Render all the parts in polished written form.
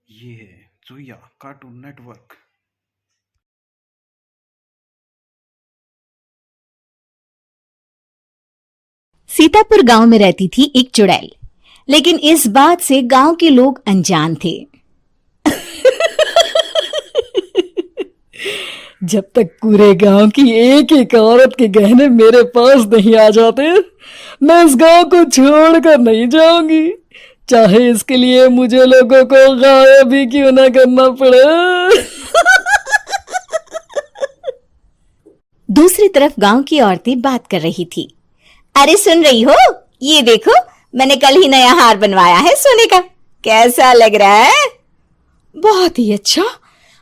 ये है Zoya cartoon network. Sitapur गांव में रहती थी एक चुड़ैल, लेकिन इस बात से गांव के लोग अनजान थे। जब तक पूरे गांव की एक एक औरत के गहने मेरे पास नहीं आ जाते, मैं इस गांव को छोड़कर नहीं जाऊंगी, चाहे इसके लिए मुझे लोगों को गायब ही क्यों ना करना पड़े। दूसरी तरफ गांव की औरतें बात कर रही थी। अरे सुन रही हो, ये देखो, मैंने कल ही नया हार बनवाया है सोने का। कैसा लग रहा है? बहुत ही अच्छा।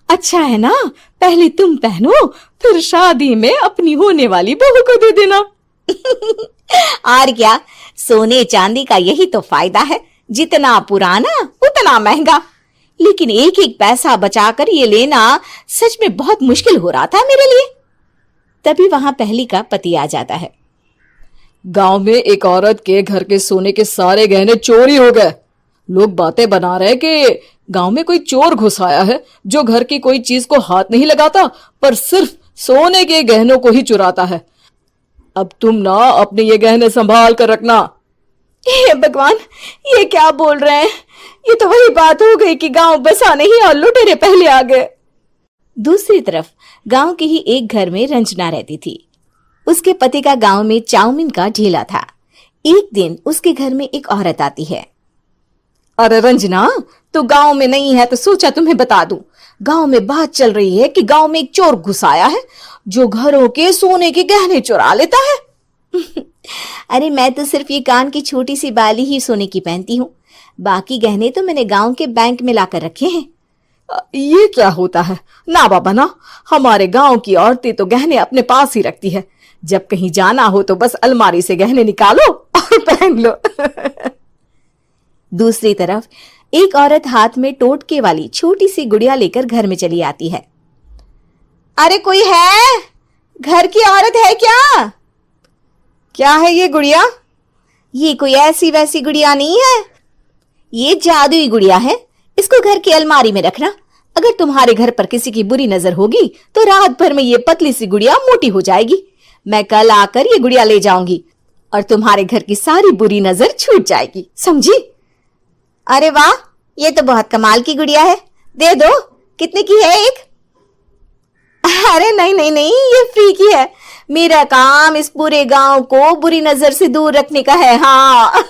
अच्छा है ना, पहले तुम पहनो, फिर शादी में अपनी होने वाली बहू को दे देना। और क्या, सोने चांदी का यही तो फायदा है, जितना पुराना उतना महंगा। लेकिन एक एक पैसा बचाकर ये लेना सच में बहुत मुश्किल हो रहा था मेरे लिए। तभी वहां पहली का पति आ जाता है। गांव में एक औरत के घर के सोने के सारे गहने चोरी हो गए। लोग बातें बना रहे कि गांव में कोई चोर घुस आया है जो घर की कोई चीज को हाथ नहीं लगाता, पर सिर्फ सोने के गहनों को ही चुराता है। अब तुम ना अपने ये गहने संभाल कर रखना। हे भगवान, ये क्या बोल रहे हैं? ये तो वही बात हो गई कि गांव बसा नहीं और लुटेरे पहले आ गए। दूसरी तरफ गांव के ही एक घर में रंजना रहती थी। उसके पति का गांव में चाउमीन का ठेला था। एक दिन उसके घर में एक औरत आती है। अरे रंजना, तू गांव में नहीं है तो सोचा तुम्हें बता दूं। गांव में बात चल रही है कि गांव में एक चोर घुस आया है जो घरों के सोने के गहने चुरा लेता है। अरे मैं तो सिर्फ ये कान की छोटी सी बाली ही सोने की पहनती हूँ, बाकी गहने तो मैंने गांव के बैंक में लाकर रखे हैं। ये क्या होता है? ना बाबा ना, हमारे गांव की औरतें तो गहने अपने पास ही रखती है। जब कहीं जाना हो तो बस अलमारी से गहने निकालो और पहन लो। दूसरी तरफ एक औरत हाथ में टोटके वाली छोटी सी गुड़िया लेकर घर में चली आती है। अरे कोई है? घर की औरत है क्या? क्या है ये गुड़िया? ये कोई ऐसी वैसी गुड़िया नहीं है, ये जादुई गुड़िया है। इसको घर की अलमारी में रखना। अगर तुम्हारे घर पर किसी की बुरी नजर होगी तो रात भर में ये पतली सी गुड़िया मोटी हो जाएगी। मैं कल आकर ये गुड़िया ले जाऊंगी और तुम्हारे घर की सारी बुरी नजर छूट जाएगी, समझी? अरे वाह, ये तो बहुत कमाल की गुड़िया है, दे दो। कितने की है एक? अरे नहीं नहीं नहीं, ये फ्री की है। मेरा काम इस पूरे गांव को बुरी नजर से दूर रखने का है। हाँ।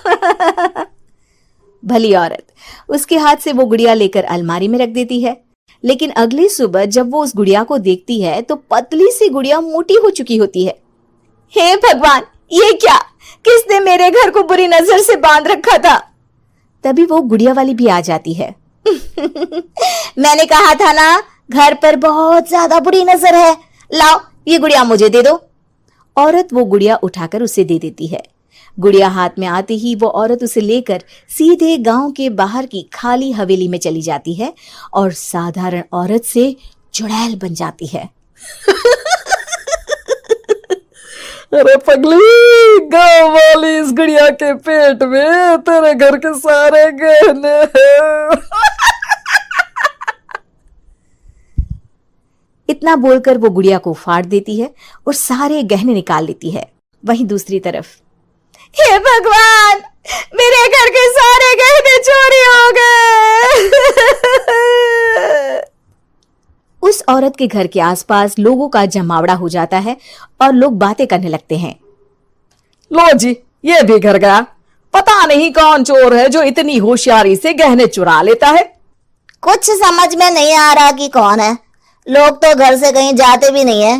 भली औरत उसके हाथ से वो गुड़िया लेकर अलमारी में रख देती है। लेकिन अगली सुबह जब वो उस गुड़िया को देखती है तो पतली सी गुड़िया मोटी हो चुकी होती है। हे भगवान, ये क्या? किसने मेरे घर को बुरी नजर से बांध रखा था? तभी वो गुड़िया वाली भी आ जाती है। मैंने कहा था ना, घर पर बहुत ज्यादा बुरी नजर है। लाओ, ये गुड़िया मुझे दे दो। औरत वो गुड़िया उठाकर उसे दे देती है। गुड़िया हाथ में आते ही वो औरत उसे लेकर सीधे गांव के बाहर की खाली हवेली में चली जाती है और साधारण औरत से चुड़ैल बन जाती है। अरे पगली, गांव वाली इस गुड़िया के पेट में तेरे घर के सारे गहने हैं। इतना बोलकर वो गुड़िया को फाड़ देती है और सारे गहने निकाल लेती है। वहीं दूसरी तरफ, हे भगवान, मेरे घर के सारे गहने चोरी हो गए। उस औरत के घर के आसपास लोगों का जमावड़ा हो जाता है और लोग बातें करने लगते हैं। लो जी, ये भी घर गया। पता नहीं कौन चोर है जो इतनी होशियारी से गहने चुरा लेता है। कुछ समझ में नहीं आ रहा कि कौन है। लोग तो घर से कहीं जाते भी नहीं है,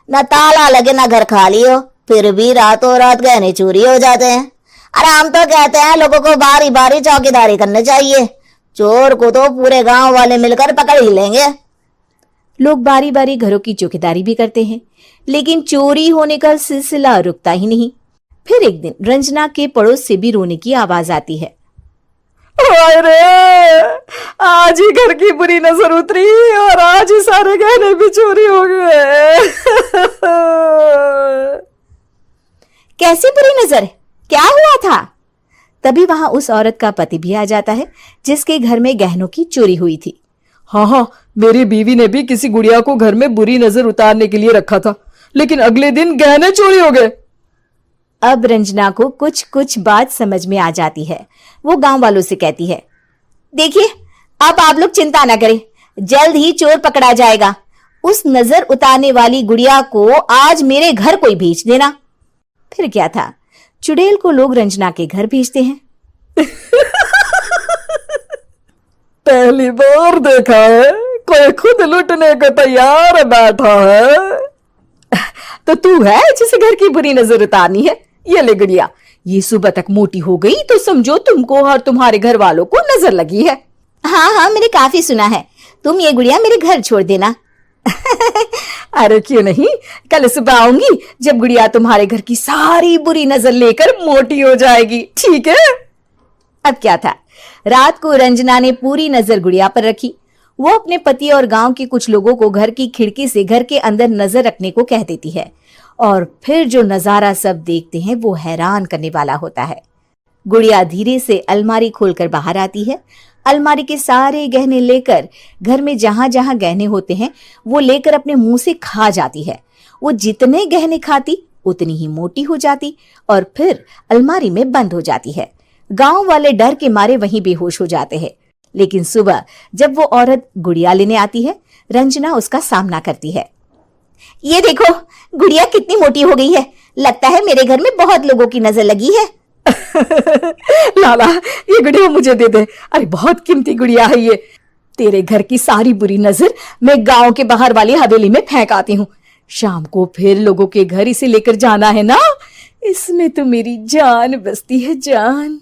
न ताला लगे न घर खाली हो, फिर भी रातों रात गहने चोरी हो जाते हैं। अरे हम तो कहते हैं लोगों को बारी बारी चौकीदारी करनी चाहिए, चोर को तो पूरे गांव वाले मिलकर पकड़ ही लेंगे। लोग बारी बारी घरों की चौकीदारी भी करते हैं, लेकिन चोरी होने का सिलसिला रुकता ही नहीं। फिर एक दिन रंजना के पड़ोस से भी रोने की आवाज आती है। अरे आज ही घर की बुरी नजर उतरी और आज ही सारे गहने भी चोरी हो गए। कैसी बुरी नजर? क्या हुआ था? तभी वहां उस औरत का पति भी आ जाता है जिसके घर में गहनों की चोरी हुई थी। हाँ हाँ, मेरी बीवी ने भी किसी गुड़िया को घर में बुरी नजर उतारने के लिए रखा था, लेकिन अगले दिन गहने चोरी हो गए। अब रंजना को कुछ कुछ बात समझ में आ जाती है। वो गांव वालों से कहती है, देखिए अब आप लोग चिंता ना करें, जल्द ही चोर पकड़ा जाएगा। उस नजर उतारने वाली गुड़िया को आज मेरे घर कोई भेज देना। फिर क्या था, चुड़ैल को लोग रंजना के घर भेजते हैं। पहली बार देखा है कोई खुद लुटने को तैयार बैठा है। तो तू है जिसे घर की बुरी नजर उतारनी है? ये ले गुड़िया, ये सुबह तक मोटी हो गई तो समझो तुमको और तुम्हारे घर वालों को नजर लगी है। हाँ हाँ, मैंने काफी सुना है। तुम ये गुड़िया मेरे घर छोड़ देना। अरे क्यों नहीं, कल सुबह आऊंगी जब गुड़िया तुम्हारे घर की सारी बुरी नजर लेकर मोटी हो जाएगी, ठीक है? अब क्या था, रात को रंजना ने पूरी नजर गुड़िया पर रखी। वो अपने पति और गांव के कुछ लोगों को घर की खिड़की से घर के अंदर नजर रखने को कह देती है, और फिर जो नजारा सब देखते हैं वो हैरान करने वाला होता है। गुड़िया धीरे से अलमारी खोलकर बाहर आती है। अलमारी के सारे गहने लेकर घर में जहां जहां गहने होते हैं वो लेकर अपने मुंह से खा जाती है। वो जितने गहने खाती उतनी ही मोटी हो जाती और फिर अलमारी में बंद हो जाती है। गांव वाले डर के मारे वहीं बेहोश हो जाते हैं। लेकिन सुबह जब वो औरत गुड़िया लेने आती है, रंजना उसका सामना करती है। ये देखो, गुड़िया कितनी मोटी हो गई है। लगता है मेरे घर में बहुत लोगों की नजर लगी है। लाला, ये गुड़िया मुझे दे दे। अरे बहुत कीमती गुड़िया है ये। तेरे घर की सारी बुरी नजर मैं गांव के बाहर वाली हवेली में फेंक आती हूँ। शाम को फिर लोगों के घर इसे लेकर जाना है ना। इसमें तो मेरी जान बसती है, जान।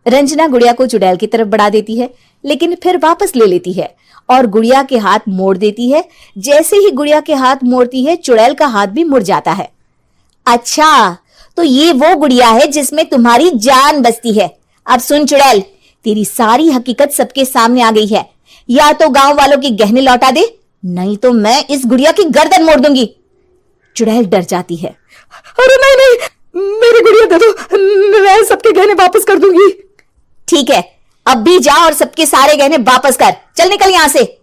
रंजना गुड़िया को चुड़ैल की तरफ बढ़ा देती है, लेकिन फिर वापस ले लेती है और गुड़िया के हाथ मोड़ देती है। जैसे ही गुड़िया के हाथ मोड़ती है, चुड़ैल का हाथ भी मुड़ जाता है। अच्छा, तो ये वो गुड़िया है जिसमें तुम्हारी जान बसती है। अब सुन चुड़ैल, तेरी सारी हकीकत सबके सामने आ गई है। या तो गांव वालों के गहने लौटा दे, नहीं तो मैं इस गुड़िया की गर्दन मोड़ दूंगी। चुड़ैल डर जाती है। अरे नहीं नहीं, मेरी गुड़िया दे दो, मैं सबके गहने वापस कर दूंगी। ठीक है, अब भी जा और सबके सारे गहने वापस कर। चल निकल यहां से।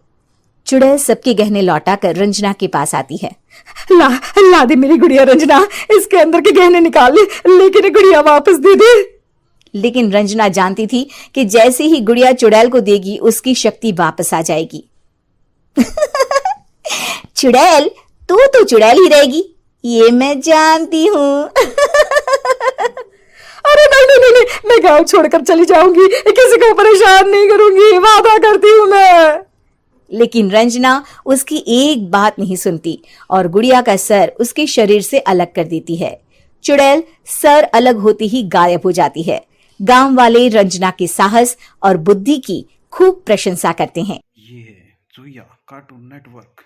चुड़ैल सबके गहने लौटा कर रंजना के पास आती है। ला दे मेरी गुड़िया रंजना, इसके अंदर के गहने निकाल ले, लेकिन गुड़िया वापस दे दे। लेकिन रंजना जानती थी कि जैसे ही गुड़िया चुड़ैल को देगी उसकी शक्ति वापस आ जाएगी। चुड़ैल, तू तो चुड़ैल ही रहेगी, ये मैं जानती हूँ। अरे नहीं नहीं नहीं, मैं गांव छोड़कर चली जाऊंगी, किसी को परेशान नहीं करूंगी, वादा करती हूँ मैं। लेकिन रंजना उसकी एक बात नहीं सुनती और गुड़िया का सर उसके शरीर से अलग कर देती है। चुड़ैल सर अलग होते ही गायब हो जाती है। गांव वाले रंजना के साहस और बुद्धि की खूब प्रशंसा करते हैं। ये है जोया कार्टून नेटवर्क।